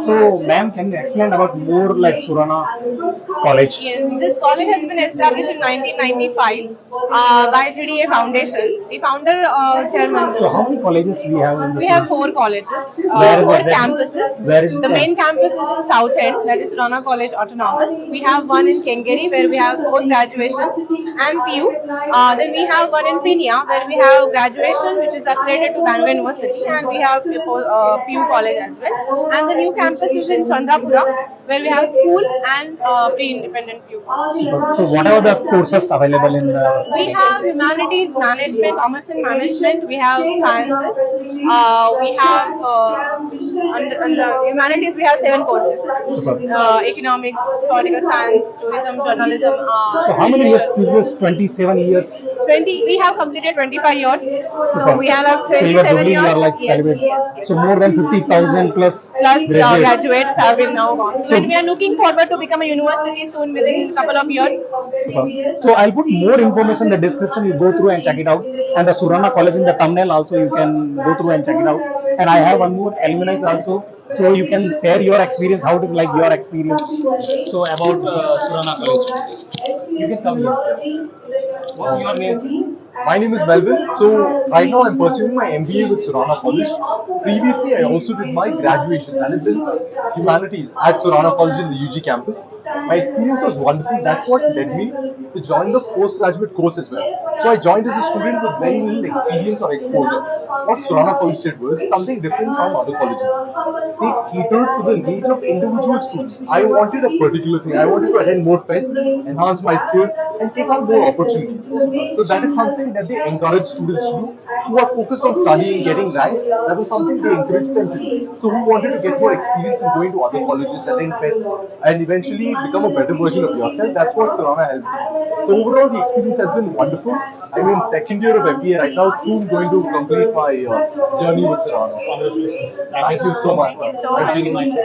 So, ma'am, can you explain about more like Surana College? Yes, this college has been established in 1995 by GDA Foundation. The founder chairman. So, how many colleges we have in the We have Surana? four colleges, Where is four exactly? campuses. Where is The main campus is in South End, that is Surana College Autonomous. We have one in Kengeri where we have post graduations and PU. Then we have one in Pinia where we have graduation which is affiliated to Bangalore University, and we have PU college as well. And the new campus is in Chandrapura where we have school and pre-independent PU college. So, what are the courses available in the We have humanities, management, commerce and management. We have sciences. We have under humanities. We have seven courses: Super. economics, political science, tourism, journalism. So, how many years is this? 27 years. 20. We have completed 25 years. So Super. we have Silver 27 Jubilee, you years. are like Yes, celebrate. yes. So, more than 50,000 plus Plus graduates. graduates have been now gone. So, But we are looking forward to become a university soon within a couple of years. super. So I'll put more information in the description. You go through and check it out. And the Surana College in the thumbnail also you can go through and check it out. And I have one more alumni also, so you can share your experience. How it is like your experience. So about Surana College, you can come here. What's your name? My name is Melvin. So right now I'm pursuing my MBA with Surana College. Previously, I also did my graduation, that is in humanities at Surana College in the UG campus. My experience was wonderful. That's what led me to join the postgraduate course as well. So I joined as a student with very little experience or exposure. What Surana College did was something different from other colleges. They catered to the needs of individual students. I wanted a particular thing. I wanted to attend more fests, enhance my skills, and take on more opportunities. So that is something that they encourage students to do who are focused on studying, getting ranks. That was something they encouraged them to do. So who wanted to get more experience in going to other colleges, attend fests, and eventually become a better version of yourself. That's what Surana helped me. So overall, the experience has been wonderful. I'm in second year of MBA right now, soon going to complete my journey with Surana. Congratulations. Thank you so much, sir. So For being in my much.